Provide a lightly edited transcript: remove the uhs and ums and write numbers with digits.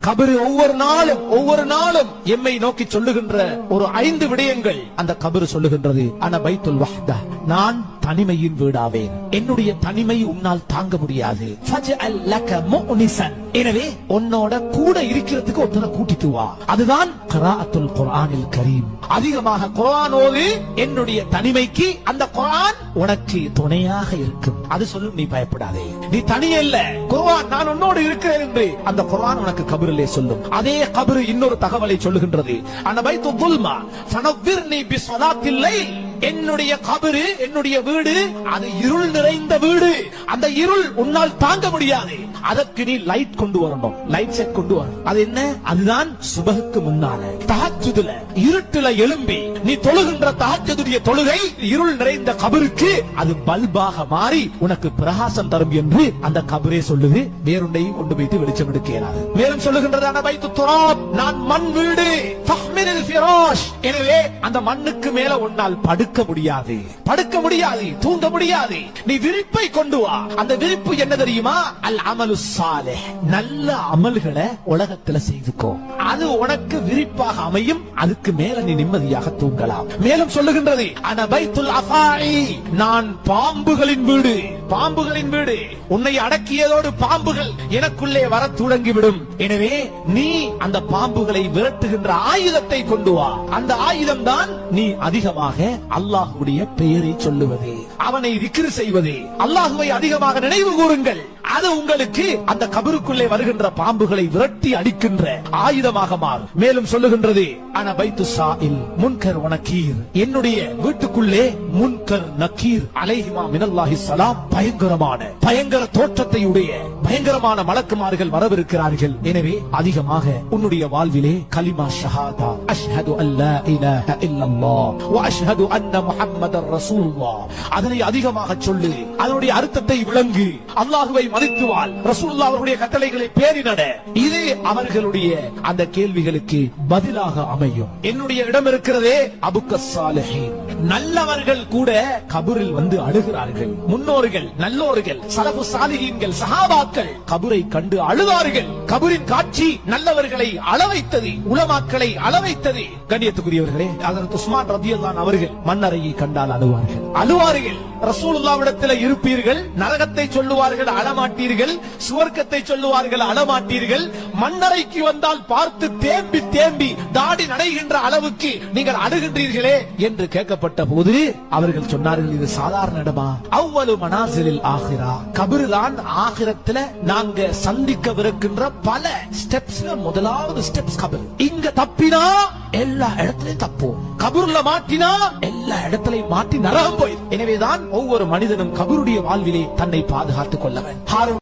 கபரு ஒவ்வொரு நாளும் எம்மை நோக்கி சொல்லுகின்ற ஒரு 5 விடயங்கள் அந்த கபரு சொல்லுகின்றது. அன பைத்துல் வஹ்தா, நான் தனிமையின் வீடாவேன். என்னுடைய தனிமை உன்னால் தாங்க முடியாது. ஃபஜஅல் லக முனிசன், எனவே உன்னோட கூட இருக்கிறதுக்கு ஒருத்தரை கூட்டிட்டு வா. அதுதான் கிராஅத்துல் குர்ஆனில் கரீம். அதிகமாக குர்ஆன் ஓது. என்னுடைய தனிமைக்கு அந்த குர்ஆன் உனக்கு துணையாக இருக்கும். அது சொல்லும், நீ பயப்படாதே, நீ தனியே இல்ல, குர்ஆன் நான் உன்னோடு இருக்கிறேன் என்று அந்த குர்ஆன் உனக்கு கபரிலே சொல்லும். அதே கபரு இன்னொரு தகவலை சொல்லுகின்றது. அன பைத்துல் துல்மா ஃபனவ்விர்னி பிஸ்ஸலாத்தில் லைல், என்னுடைய கபரு, என்னுடைய வீடு அது இருள் நிறைந்த வீடு. அந்த இருள் உன்னால் தாங்க முடியாது. அதற்கு நீ லைட் கொண்டு வரணும், லைட் செட் கொண்டு வரணும். அது என்ன? அதுதான் சுபஹுக்கு முன்னால தஹஜ்ஜுதுல இருட்டுல எழும்பி நீ தொழுகின்ற தஹஜ்ஜுடைய தொழுகை இருள் நிறைந்த கபருக்கு அது பல்பாக மாறி உனக்கு பிரகாசம் தரும் என்று அந்த கபரே சொல்லுது. வேறொன்றையும் கொண்டு போய்ட்டு வெளிச்சம் எடுக்க இயலாது. மேலும் சொல்லுகின்றதான பைத்து துராப், நான் மண் வீடு. ஃபஹ்மினில் ஃபிராஷ், எனவே அந்த மண்ணுக்கு மேல உன்னால் படுக்க முடியாது, தூங்க முடியாது. நீ விரிப்பை கொண்டு வா. அந்த விரிப்பு என்ன தெரியுமா? அல் அமலு சாலிஹ், நல்ல அமல்களை உலகத்துல செய்துக்கோ. அது உனக்கு விரிப்பாக அமையும். அதுக்கு மேல நீ நிம்மதியாக தூங்கலாம். மேலும் சொல்லுகின்றது, அன பைத்துல் அஃபாஇ, நான் பாம்புகளின் வீடு. பாம்புகளின் வீடு, உன்னை அடக்கியதோடு பாம்புகள் எனக்குள்ளே வர தொடங்கிவிடும். எனவே நீ அந்த பாம்புகளை விரட்டுகின்ற ஆயுதத்தை கொண்டு வா. அந்த ஆயுதம் தான் நீ அதிகமாக அல்லாஹ்வுடைய பெயரை சொல்லுவது, அவனை திக்ர் செய்வது. அல்லாஹ்வை அதிகமாக நினைவு கூறுங்கள். அது உங்களுக்கு அந்த கபருக்குள்ளே வருகின்ற பாம்புகளை விரட்டி அடிக்கின்ற ஆயுதமாக மாறும். மேலும் சொல்லுகின்றது, அன பைத்து சாயில் முன்கர் வ நக்கீர், என்னுடைய வீட்டுக்குள்ளே முன்கர் நக்கீர் அலைஹிமா மினல்லாஹி ஸலாம், பயங்கர தோற்றத்தை உடைய பயங்கரமான மலக்குமார்கள் வரவிருக்கிறார்கள். எனவே அதிகமாக உன்னுடைய வாழ்விலே கலிமா ஷஹாதா, அஷ்ஹது அல்லா இலாஹ இல்லல்லாஹ் வ அஷ்ஹது அன்ன முஹம்மதர் ரசூலுல்லாஹ், அதனை அதிகமாக சொல்லு. அதனுடைய அர்த்தத்தை விளங்கு. அல்லாஹ்வை மதித்து வாழ். ரசூலுல்லாஹ் அவர்களுடைய கட்டளைகளை பேணி நட. இது அவர்களுடைய அந்த கேள்விகளுக்கு பதிலாக அமையும். என்னுடைய இடம் இருக்கிறதே அபுக்க சாலிஹீன், நல்லவர்கள் கூட கபரில் வந்து அழுகிறார்கள். முன்னோர்கள், நல்லோர்கள், சலஃபு சாலிஹீன்கள், சஹாபாக்கள் கபரை கண்டு அழுதார்கள். கபரின் காட்சி நல்லவர்களை அளவைத்தது, உலமாக்களை அளவைத்தது. கண்ணியத்துக்குரியவர்களே, ஹஜ்ரத் உஸ்மான் ரலியல்லாஹு அன்ஹு அவர்கள் மன்னரையை கண்டால் அழுவார்கள். ரசூலுல்லாஹ்விடத்தில் இருப்பீர்கள், நரகத்தை சொல்லுவார்கள், அழமாட்டீர்கள். சுவர்க்கத்தை சொல்லுவார்கள், அழமாட்டீர்கள். மன்னரைக்கு வந்தால் பார்த்து தேம்பி தேம்பி தாடி நடைகின்ற அளவுக்கு நீங்கள் அழுகின்றீர்களே என்று கேட்கப்பட்ட போது அவர்கள் சொன்னார்கள், இது சாதாரண இடமா? அவ்வளவு மனாசிலில் ஆகிரா, கபரு தான் ஆகிரத்துல நாங்க சந்திக்கவிருக்கின்ற பல ஸ்டெப்ஸ்ல முதலாவது ஸ்டெப்ஸ் கபர். இங்க தப்பினா எல்லா இடத்திலையும் தப்போம், கபூர்ல மாட்டினா எல்லா இடத்திலையும் மாட்டி நரகம் போய். எனவேதான் ஒவ்வொரு மனிதனும் கபருடைய வாழ்விலே தன்னை பாதுகாத்துக் கொள்ள வேண்டும்.